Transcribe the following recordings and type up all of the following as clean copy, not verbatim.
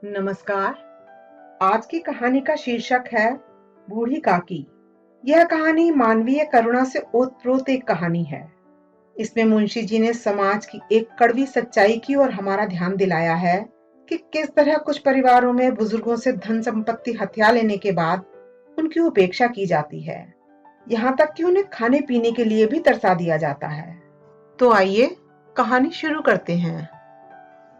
नमस्कार। आज की कहानी का शीर्षक है बूढ़ी काकी। यह कहानी मानवीय करुणा से ओतप्रोत एक कहानी है। इसमें मुंशी जी ने समाज की एक कड़वी सच्चाई की ओर हमारा ध्यान दिलाया है कि किस तरह कुछ परिवारों में बुजुर्गों से धन संपत्ति हथिया लेने के बाद उनकी उपेक्षा की जाती है, यहाँ तक कि उन्हें खाने पीने के लिए भी तरसा दिया जाता है। तो आइए कहानी शुरू करते हैं।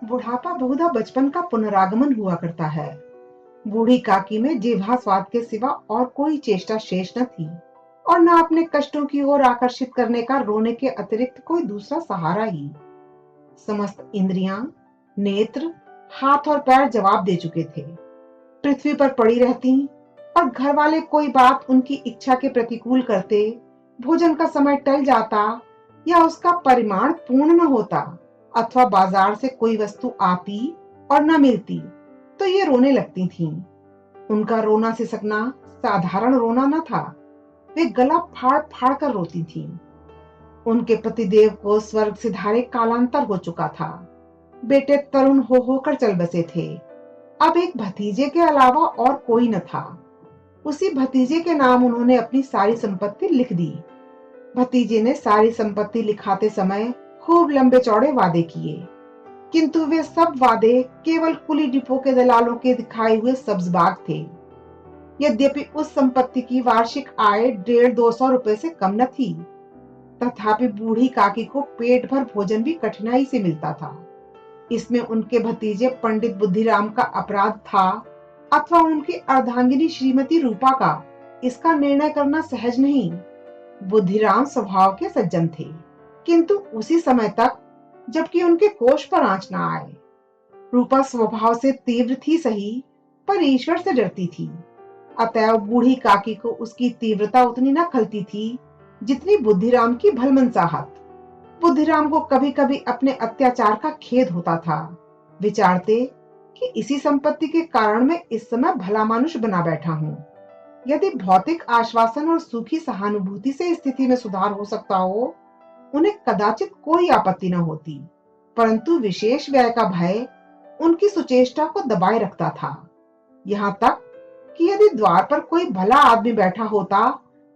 बुढ़ापा बहुधा बचपन का पुनरागमन हुआ करता है। बूढ़ी काकी में जिह्वा स्वाद के सिवा और कोई चेष्टा शेष न थी और न अपने कष्टों की ओर आकर्षित करने का रोने के अतिरिक्त कोई दूसरा सहारा ही। समस्त इंद्रियां, नेत्र, हाथ और पैर जवाब दे चुके थे। पृथ्वी पर पड़ी रहती और घर वाले कोई बात उनकी इच्छा के प्रतिकूल करते, भोजन का समय टल जाता या उसका परिमाण पूर्ण न होता अथवा बाजार से कोई वस्तु आती और न मिलती तो ये रोने लगती थीं। उनका रोना सिसकना साधारण रोना न था, वे गला फाड़ फाड़ कर रोती थीं। उनके पतिदेव को स्वर्ग से धारे कालांतर हो चुका था। बेटे तरुण हो होकर चल बसे थे। अब एक भतीजे के अलावा और कोई न था। उसी भतीजे के नाम उन्होंने अपनी सारी संपत्ति लिख दी। भतीजे ने सारी संपत्ति लिखाते समय खूब लंबे चौड़े वादे किए, किंतु वे सब वादे केवल कुली डिपो के दलालों के दिखाए हुए सब्जबाग थे। यद्यपि उस संपत्ति की वार्षिक आय 150-200 रुपए से कम न थी, तथापि बूढ़ी काकी को पेट भर भोजन भी कठिनाई से मिलता था। इसमें उनके भतीजे पंडित बुद्धिराम का अपराध था अथवा उनकी अर्धांगिनी श्रीमती रूपा का, इसका निर्णय करना सहज नहीं। बुद्धिराम स्वभाव के सज्जन थे, किंतु उसी समय तक जबकि उनके कोष पर आंच न आए। रूपा स्वभाव से तीव्र थी सही, पर ईश्वर से डरती थी। अतएव बूढ़ी काकी को उसकी तीव्रता उतनी न खलती थी जितनी बुद्धिराम की भलमनसाहत। बुद्धिराम को कभी कभी अपने अत्याचार का खेद होता था। विचारते कि इसी संपत्ति के कारण मैं इस समय भला मानुष बना बैठा हूँ। यदि भौतिक आश्वासन और सूखी सहानुभूति से स्थिति में सुधार हो सकता हो, उन्हें कदाचित कोई आपत्ति न होती, परंतु विशेष व्यय का भय उनकी सुचेष्टा को दबाए रखता था। यहाँ तक कि यदि द्वार पर कोई भला आदमी बैठा होता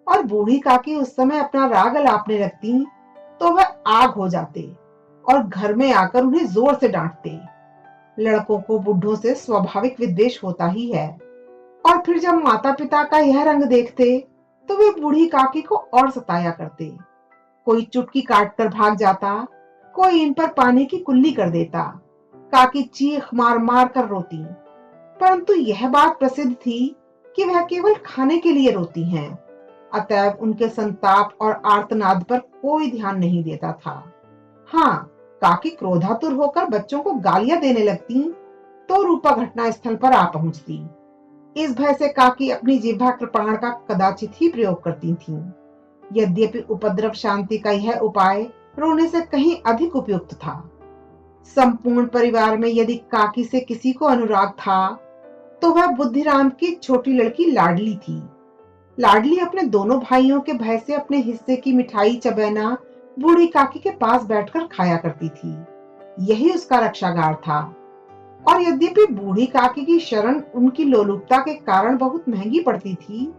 और बूढ़ी काकी उस समय अपना राग अलापने लगती, तो वह आग हो जाते और घर में आकर उन्हें जोर से डांटते। लड़कों को बुढ़ों से स्वाभाविक विद्वेष होता ही है, और फिर जब माता पिता का यह रंग देखते तो वे बूढ़ी काकी को और सताया करते। कोई चुटकी काट कर भाग जाता, कोई इन पर पानी की कुल्ली कर देता। काकी चीख मार मार कर रोती, परंतु यह बात प्रसिद्ध थी कि वह केवल खाने के लिए रोती हैं। अतएव उनके संताप और आर्तनाद पर कोई ध्यान नहीं देता था। हाँ, काकी क्रोधातुर होकर बच्चों को गालियां देने लगती तो रूपा घटना स्थल पर आ पहुंचती। इस भय से काकी अपनी जिह्वा कृपाण का कदाचित ही प्रयोग करती थीं। यद्यपि उपद्रव शांति का यह उपाय रोने से कहीं अधिक उपयुक्त था। संपूर्ण परिवार में यदि काकी से किसी को अनुराग था तो वह बुद्धिराम की छोटी लड़की लाडली थी। लाडली अपने दोनों भाइयों के भय से अपने हिस्से की मिठाई चबैना बूढ़ी काकी के पास बैठकर खाया करती थी। यही उसका रक्षागार था। और यद्यपि बूढ़ी काकी की शरण उनकी लोलुपता के कारण बहुत महंगी पड़ती थी,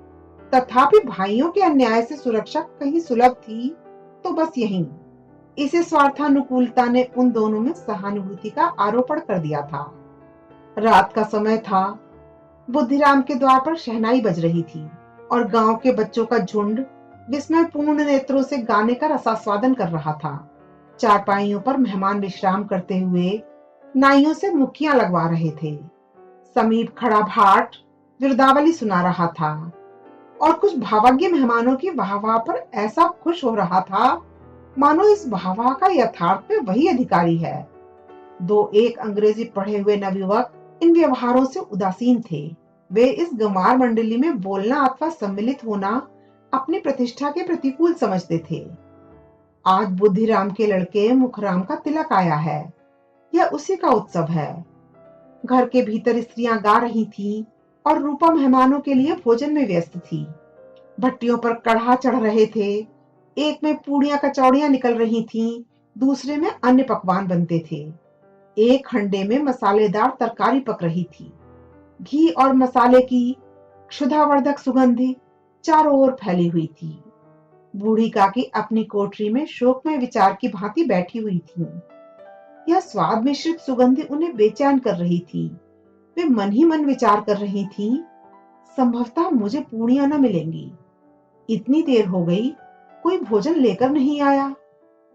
तथापि भाइयों के अन्याय से सुरक्षा कहीं सुलभ थी तो बस यही। इसे स्वार्थानुकूलता ने उन दोनों में सहानुभूति का आरोपण कर दिया था। रात का समय था। बुद्धिराम के द्वार पर शहनाई बज रही थी और गांव के बच्चों का झुंड विस्मयपूर्ण नेत्रों से गाने का रसास्वादन कर रहा था। चारपाइयों पर मेहमान विश्राम करते हुए नाइयों से मुखियां लगवा रहे थे। समीप खड़ा भाट विरदावली सुना रहा था और कुछ भावज्ञ मेहमानों की वाहवाह पर ऐसा खुश हो रहा था मानो इस वाहवाह का यथार्थ में वही अधिकारी है। दो एक अंग्रेजी पढ़े हुए नवयुवक इन व्यवहारों से उदासीन थे। वे इस गंवार मंडली में बोलना अथवा सम्मिलित होना अपनी प्रतिष्ठा के प्रतिकूल समझते थे। आज बुद्धिराम के लड़के मुखराम का तिलक आया है, यह उसी का उत्सव है। घर के भीतर स्त्रियां गा रही थीं और रूपा मेहमानों के लिए भोजन में व्यस्त थी। भट्टियों पर कढ़ा चढ़ रहे थे। एक में पूड़ियां कचौड़ियां निकल रही थीं, दूसरे में अन्य पकवान बनते थे। एक हंडे में मसालेदार तरकारी पक रही थी। घी और मसाले की क्षुधावर्धक सुगंधी चारों ओर फैली हुई थी। बूढ़ी काकी अपनी कोठरी में शोकमय विचार की भांति बैठी हुई थी। यह स्वाद मिश्रित सुगंधी उन्हें बेचैन कर रही थी। वे मन ही मन विचार कर रही थीं, संभवतः मुझे पूड़ियां न मिलेंगी। इतनी देर हो गई, कोई भोजन लेकर नहीं आया।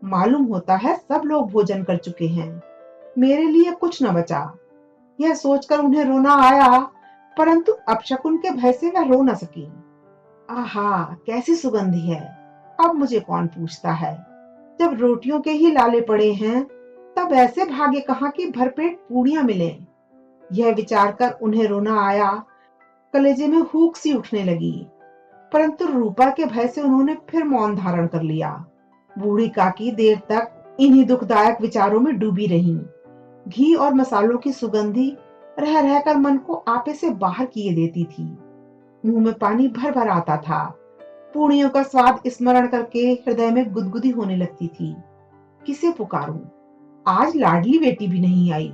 मालूम होता है सब लोग भोजन कर चुके हैं, मेरे लिए कुछ न बचा। यह सोचकर उन्हें रोना आया, परंतु अपशकुन के भय से वह रो न सकी। आहा, कैसी सुगंधी है! अब मुझे कौन पूछता है? जब रोटियों के ही लाले पड़े हैं, तब ऐसे भाग्य कहाँ की भरपेट पूड़ियां मिले। यह विचार कर उन्हें रोना आया। कलेजे में हूक सी उठने लगी, परंतु रूपा के भय से उन्होंने फिर मौन धारण कर लिया। बूढ़ी काकी देर तक इन्हीं दुखदायक विचारों में डूबी रहीं। घी और मसालों की सुगंधी रह रहकर मन को आपे से बाहर किए देती थी। मुंह में पानी भर भर आता था। पूड़ियों का स्वाद स्मरण करके हृदय में गुदगुदी होने लगती थी। किसे पुकारूं? आज लाडली बेटी भी नहीं आई।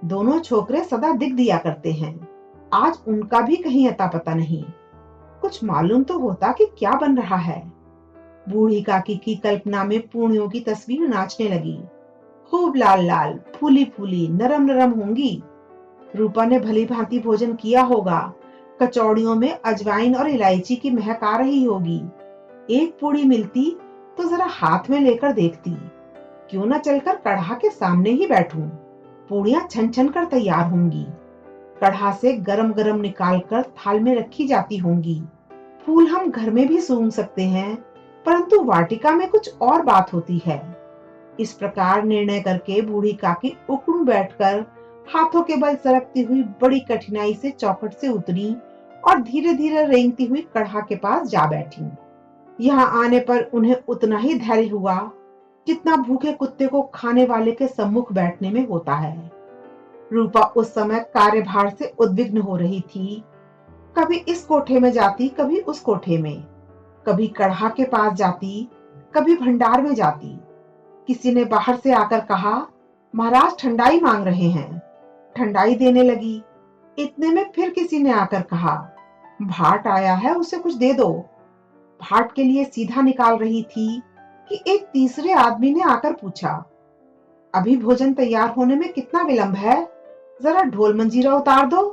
दोनों छोकरे सदा दिख दिया करते हैं, आज उनका भी कहीं अता पता नहीं। कुछ मालूम तो होता कि क्या बन रहा है। बूढ़ी काकी की कल्पना में पूड़ियों की तस्वीर नाचने लगी। खूब लाल लाल, फूली फूली, नरम नरम होंगी। रूपा ने भली भांति भोजन किया होगा। कचौड़ियों में अजवाइन और इलायची की महक आ रही होगी। एक पूड़ी मिलती तो जरा हाथ में लेकर देखती। क्यों न चलकर कढ़ा के सामने ही बैठूं। पूड़ियां छन छन कर तैयार होंगी। कढ़ा से गरम गरम निकालकर थाल में रखी जाती होंगी। फूल हम घर में भी सूंघ सकते हैं, परंतु वाटिका में कुछ और बात होती है। इस प्रकार निर्णय करके बूढ़ी काकी उकड़ू बैठकर हाथों के बल सरकती हुई बड़ी कठिनाई से चौखट से उतरी और धीरे धीरे रेंगती हुई कढ़ा के पास जा बैठी। यहाँ आने पर उन्हें उतना ही धैर्य हुआ जितना भूखे कुत्ते को खाने वाले के सम्मुख बैठने में होता है। रूपा उस समय कार्यभार से उद्विग्न हो रही थी। कभी इस कोठे में जाती, कभी उस कोठे में, कभी कढ़ा के पास जाती, कभी भंडार में जाती। किसी ने बाहर से आकर कहा, महाराज ठंडाई मांग रहे हैं। ठंडाई देने लगी। इतने में फिर किसी ने आकर कहा, भाट आया है, उसे कुछ दे दो। भाट के लिए सीधा निकाल रही थी कि एक तीसरे आदमी ने आकर पूछा, अभी भोजन तैयार होने में कितना विलंब है, जरा ढोल मंजीरा उतार दो।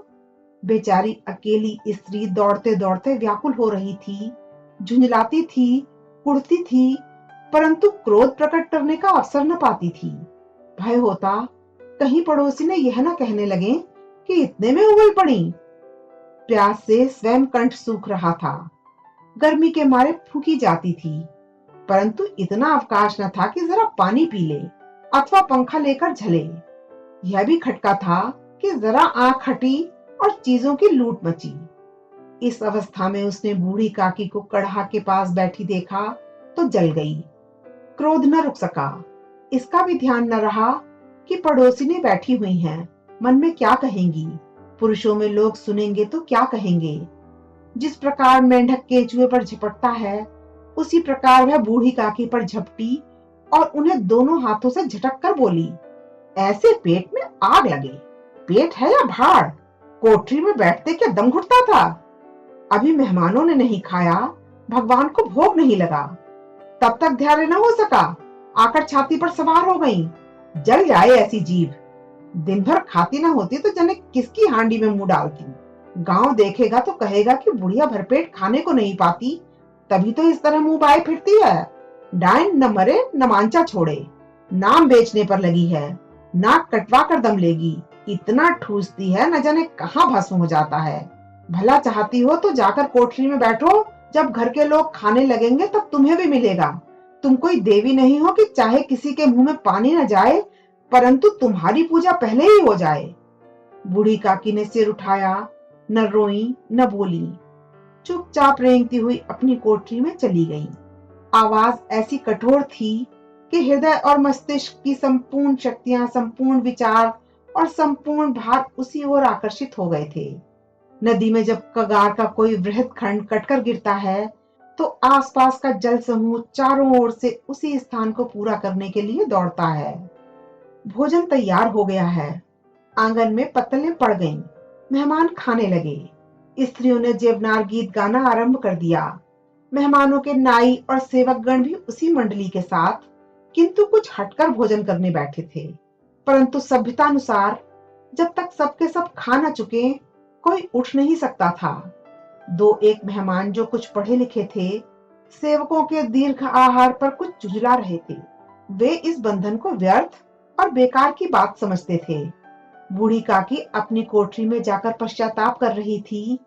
बेचारी अकेली स्त्री दौड़ते दौड़ते व्याकुल हो रही थी, झुंझलाती थी, कुड़ती थी, परंतु क्रोध प्रकट करने का अवसर न पाती थी। भय होता कहीं पड़ोसी ने यह न कहने लगे कि इतने में उबल पड़ी। प्यास से स्वयं कंठ सूख रहा था, गर्मी के मारे फूकी जाती थी, परंतु इतना अवकाश न था कि जरा पानी पी ले अथवा पंखा लेकर झले। यह भी खटका था कि जरा आंख हटी और चीजों की लूट मची। इस अवस्था में उसने बूढ़ी काकी को कढ़ा के पास बैठी देखा तो जल गई। क्रोध न रुक सका। इसका भी ध्यान न रहा कि पड़ोसी ने बैठी हुई हैं, मन में क्या कहेंगी, पुरुषों में लोग सुनेंगे तो क्या कहेंगे। जिस प्रकार मेंढक केंचुए पर झपटता है, उसी प्रकार वह बूढ़ी काकी पर झपटी और उन्हें दोनों हाथों से झटक कर बोली, ऐसे पेट में आग लगे। पेट है या भाड़? कोठरी में बैठते क्या दम घुटता था? अभी मेहमानों ने नहीं खाया, भगवान को भोग नहीं लगा, तब तक धैर्य न हो सका, आकर छाती पर सवार हो गई। जल जाए ऐसी जीभ। दिन भर खाती न होती तो जाने किसकी हांडी में मुंह डालती। गांव देखेगा तो कहेगा कि बुढ़िया भरपेट खाने को नहीं पाती, तभी तो इस तरह मुंह बाए फिरती है। डाइन न मरे न मांचा छोड़े, नाम बेचने पर लगी है, नाक कटवा कर दम लेगी। इतना ठूसती है न जाने कहां भस्म हो जाता है। भला चाहती हो तो जाकर कोठरी में बैठो, जब घर के लोग खाने लगेंगे तब तुम्हें भी मिलेगा। तुम कोई देवी नहीं हो कि चाहे किसी के मुंह में पानी न जाए, परंतु तुम्हारी पूजा पहले ही हो जाए। बूढ़ी काकी ने सिर उठाया, न रोई न बोली, चुपचाप रेंगती हुई अपनी कोठरी में चली गई। आवाज ऐसी कठोर थी कि हृदय और मस्तिष्क की संपूर्ण शक्तियां, संपूर्ण विचार और संपूर्ण भार उसी ओर आकर्षित हो गए थे। नदी में जब कगार का कोई वृहद खंड कटकर गिरता है तो आसपास का जल समूह चारों ओर से उसी स्थान को पूरा करने के लिए दौड़ता है। भोजन तैयार हो गया है। आंगन में पत्तलें पड़ गईं। मेहमान खाने लगे। स्त्रियों ने जेवनार गीत गाना आरंभ कर दिया। मेहमानों के नाई और सेवकगण भी उसी मंडली के साथ, किंतु कुछ हटकर भोजन करने बैठे थे। परंतु सभ्यतानुसार जब तक सबके सब खा न चुके, कोई उठ नहीं सकता था। दो एक मेहमान जो कुछ पढ़े लिखे थे, सेवकों के दीर्घ आहार पर कुछ झुंझला रहे थे। वे इस बंधन को व्यर्थ और बेकार की बात समझते थे। बूढ़ी काकी अपनी कोठरी में जाकर पश्चाताप कर रही थी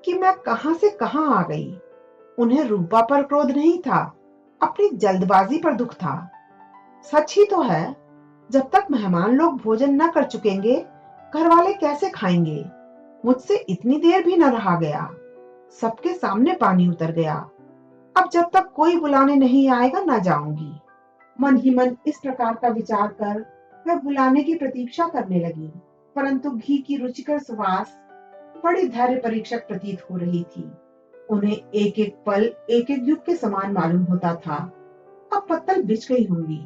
कि मैं कहां से कहां आ गई। उन्हें रूपा पर क्रोध नहीं था, अपनी जल्दबाजी पर दुख था। सच ही तो है, जब तक मेहमान लोग भोजन न कर चुकेंगे, घर वाले कैसे खाएंगे। मुझसे इतनी देर भी न रहा गया। सबके सामने पानी उतर गया। अब जब तक कोई बुलाने नहीं आएगा न जाऊंगी। मन ही मन इस प्रकार का विचार कर वह बुलाने की प्रतीक्षा करने लगी। परंतु घी की रुचिकर सुवास बड़ी धैर्य परीक्षक प्रतीत हो रही थी। उन्हें एक एक पल एक एक युग के समान मालूम होता था। अब पत्तल बिछ गई होंगी,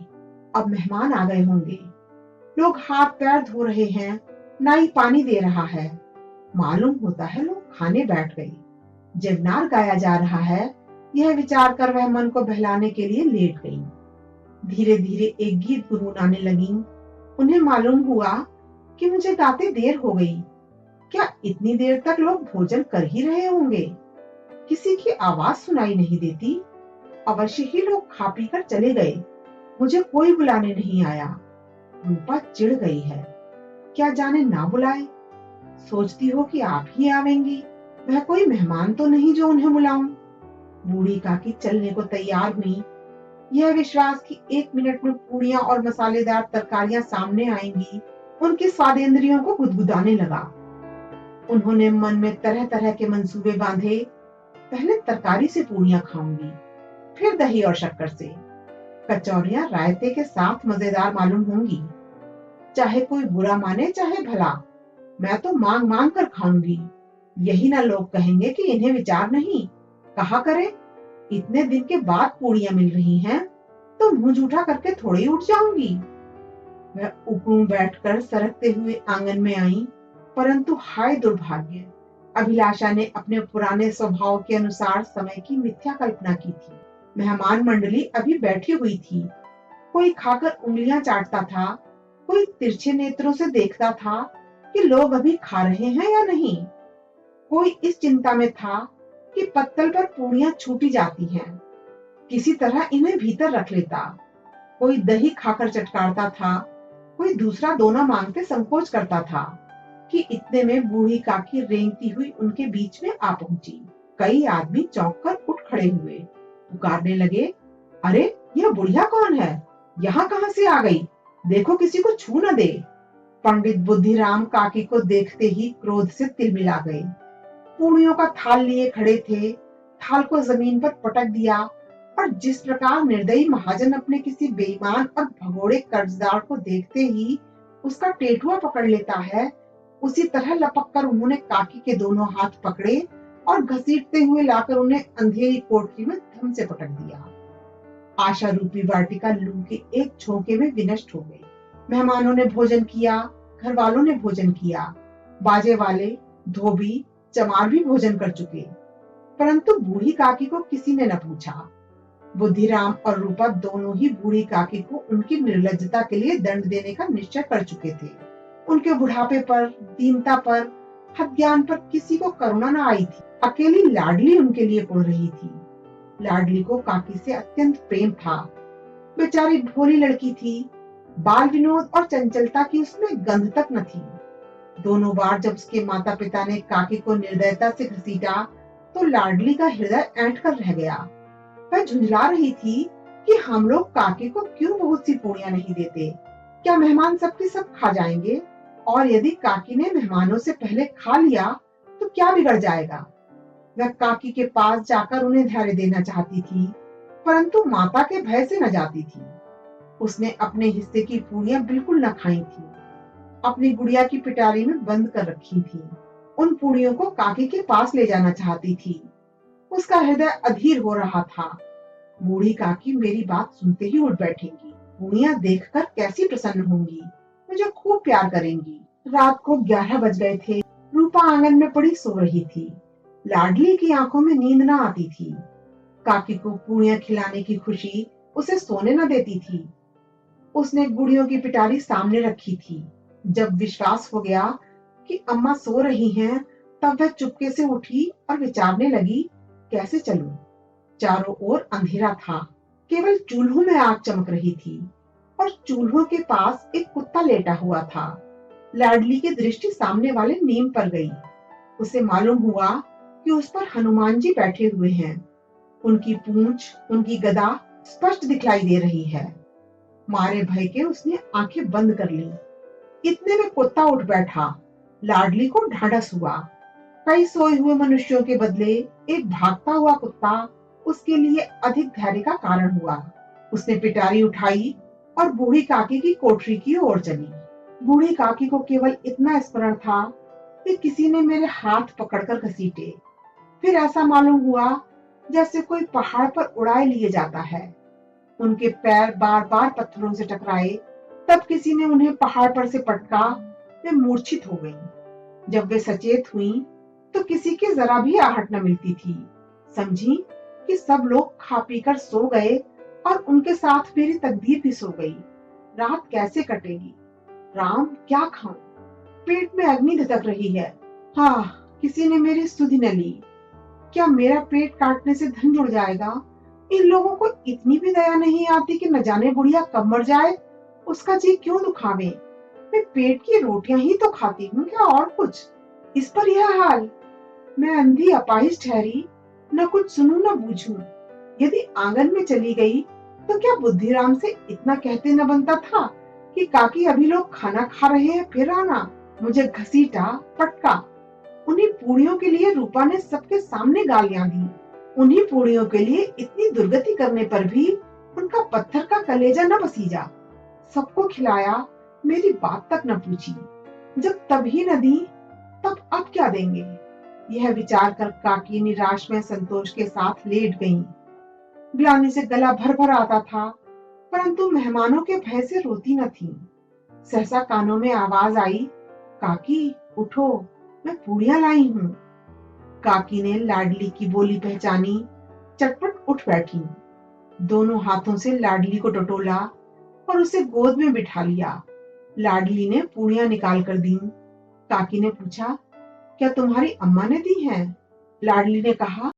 अब मेहमान आ गए होंगे। लोग हाथ पैर धो रहे हैं, नाई पानी दे रहा है। मालूम होता है लोग खाने बैठ गए। जेवनार गाया जा रहा है, यह विचार कर वह मन को बहलाने के लिए लेट गई। धीरे धीरे एक गीत गुनगुनाने लगी। उन्हें मालूम हुआ कि मुझे गाते देर हो गई। क्या इतनी देर तक लोग भोजन कर ही रहे होंगे? किसी की आवाज सुनाई नहीं देती। अवश्य ही लोग खा पी कर चले गए। मुझे कोई बुलाने नहीं आया। रूपा चिढ़ गई है। क्या जाने ना बुलाए। सोचती हो कि आप ही आवेंगी। वह कोई मेहमान तो नहीं जो उन्हें बुलाऊं। बूढ़ी काकी चलने को तैयार हुई। यह विश्वास कि 1 मिनट में पूड़ियां और मसालेदार तरकारियां सामने आएंगी, उनकी स्वादेंद्रियों को गुदगुदाने लगा। उन्होंने मन में तरह तरह के मंसूबे बांधे। पहले तरकारी से पूड़ियां खाऊंगी, फिर दही और शक्कर से। कचौरियां रायते के साथ मजेदार मालूम होंगी। चाहे कोई बुरा माने चाहे भला, मैं तो मांग मांग कर खाऊंगी। यही ना लोग कहेंगे कि इन्हें विचार नहीं। कहा करे, इतने दिन के बाद पूड़ियां मिल रही हैं, तो मुंह जूठा करके थोड़ी ही उठ जाऊंगी। वह ऊपरों बैठकर सरकते हुए आंगन में आई। परंतु हाय दुर्भाग्य, अभिलाषा ने अपने पुराने स्वभाव के अनुसार समय की मिथ्या कल्पना की थी। मेहमान मंडली अभी बैठी हुई थी। कोई खाकर उंगलियां चाटता था, कोई तिरछे नेत्रों से देखता था कि लोग अभी खा रहे हैं या नहीं। कोई इस चिंता में था कि पत्तल पर पूड़ियां छूटी जाती हैं, किसी तरह इन्हें भीतर रख लेता। कोई दही खाकर चटकारता था, कोई दूसरा दोना मांगते संकोच करता था कि इतने में बूढ़ी काकी रेंगती हुई उनके बीच में आ पहुंची। कई आदमी चौंक कर उठ खड़े हुए, पुकारने लगे, अरे यह बुढ़िया कौन है? यहाँ कहां से आ गई? देखो किसी को छू न दे। पंडित बुद्धिराम काकी को देखते ही क्रोध से तिलमिला गए। पूड़ियों का थाल लिए खड़े थे। थाल को जमीन पर पटक दिया और जिस प्रकार निर्दयी महाजन अपने किसी बेईमान और भगोड़े कर्जदार को देखते ही उसका टेटुआ पकड़ लेता है, उसी तरह लपक कर उन्होंने काकी के दोनों हाथ पकड़े और घसीटते हुए लाकर उन्हें अंधेरी कोठरी में धम से पटक दिया। आशा रूपी वाटिका लू के एक झोंके में विनष्ट हो गई। मेहमानों ने भोजन किया, घर वालों ने भोजन किया, बाजे वाले, धोबी, चमार भी भोजन कर चुके। परंतु बूढ़ी काकी को किसी ने न पूछा। बुद्धिराम और रूपा दोनों ही बूढ़ी काकी को उनकी निर्लज्जता के लिए दंड देने का निश्चय कर चुके थे। उनके बुढ़ापे पर, दीनता पर, हत्यान पर किसी को करुणा न आई थी। अकेली लाडली उनके लिए उड़ रही थी। लाडली को काकी से अत्यंत प्रेम था। बेचारी भोली लड़की थी। बाल विनोद और चंचलता की उसमें गंध तक न थी। दोनों बार जब उसके माता पिता ने काकी को निर्दयता से घसीटा, तो लाडली का हृदय ऐंठ कर रह गया। वह झुंझला रही थी कि हम लोग काकी को क्यों बहुत सी पूड़ियां नहीं देते। क्या मेहमान सबके सब खा जाएंगे? और यदि काकी ने मेहमानों से पहले खा लिया तो क्या बिगड़ जाएगा? वह काकी के पास जाकर उन्हें धैर्य देना चाहती थी, परंतु माता के भय से न जाती थी। उसने अपने हिस्से की पूड़ियां बिल्कुल न खाई थी। अपनी गुड़िया की पिटारी में बंद कर रखी थी। उन पूड़ियों को काकी के पास ले जाना चाहती थी। उसका हृदय अधीर हो रहा था। बूढ़ी काकी मेरी बात सुनते ही उठ बैठेंगी। पूड़ियां देखकर कैसी प्रसन्न होंगी, मुझे खूब प्यार करेंगी। रात को 11 बज गए थे। रूपा आंगन में पड़ी सो रही थी। लाडली की आंखों में नींद ना आती थी। काकी को पूड़ियां खिलाने की खुशी उसे सोने न देती थी। उसने गुड़ियों की पिटारी सामने रखी थी। जब विश्वास हो गया कि अम्मा सो रही हैं, तब वह चुपके से उठी और विचारने लगी, कैसे चलूं? चारों ओर अंधेरा था। केवल चूल्हों में आग चमक रही थी और चूल्हों के पास एक कुत्ता लेटा हुआ था। लाडली की दृष्टि सामने वाले नीम पर गई। उसे मालूम हुआ कि उस पर हनुमान जी बैठे हुए हैं। उनकी पूंछ, उनकी गदा स्पष्ट दिखलाई दे रही है। मारे भय के उसने आंखें बंद कर ली। इतने में कुत्ता उठ बैठा। लाडली को ढांढस हुआ। कई सोए हुए मनुष्यों के बदले एक भागता हुआ कुत्ता उसके लिए अधिक धैर्य का कारण हुआ। उसने पिटारी उठाई और बूढ़ी काकी की कोठरी की ओर चली। बूढ़ी काकी को केवल इतना स्मरण था कि किसी ने मेरे हाथ पकड़कर घसीटे। फिर ऐसा मालूम हुआ जैसे कोई पहाड़ पर उड़ाए लिए जाता है। उनके पैर बार बार पत्थरों से टकराए। तब किसी ने उन्हें पहाड़ पर से पटका। वे मूर्छित हो गईं। जब वे सचेत हुईं, तो किसी की जरा भी आहट न मिलती थी। समझी कि सब लोग खा पीकर सो गए और उनके साथ मेरी तकदीर भी सो गई। रात कैसे कटेगी? राम, क्या खाऊं? पेट में अग्नि धधक रही है। हाँ, किसी ने मेरी सुधि न ली। क्या मेरा पेट काटने से धन जुड़ जाएगा? इन लोगों को इतनी भी दया नहीं आती कि न जाने बुढ़िया कब मर जाए, उसका जी क्यों दुखावे। मैं पेट की रोटियां ही तो खाती हूँ, क्या और कुछ? इस पर यह हाल। मैं अंधी अपाहिज ठहरी, न कुछ सुनूं न बूझूं। यदि आंगन में चली गई तो क्या बुद्धिराम से इतना कहते न बनता था कि काकी अभी लोग खाना खा रहे हैं, फिर आना। मुझे घसीटा, पटका। उन्हीं पूड़ियों के लिए रूपा ने सबके सामने गालियां दी। उन्हीं पूड़ियों के लिए इतनी दुर्गति करने पर भी उनका पत्थर का कलेजा न पसीजा। सबको खिलाया, मेरी बात तक न पूछी। जब तभी न दी, तब अब क्या देंगे? यह विचार कर काकी निराश में संतोष के साथ लेट गईं। ग्लानि से गला भर भर आता था, परंतु मेहमानों के भय से रोती न थी। सहसा कानों में आवाज आई, काकी उठो, मैं पूड़ियां लाई हूँ। काकी ने लाडली की बोली पहचानी, चटपट उठ बैठी। दोनों हाथों से लाडली को टटोला और उसे गोद में बिठा लिया। लाडली ने पूड़ियां निकाल कर दी। काकी ने पूछा, क्या तुम्हारी अम्मा ने दी हैं? लाडली ने कहा,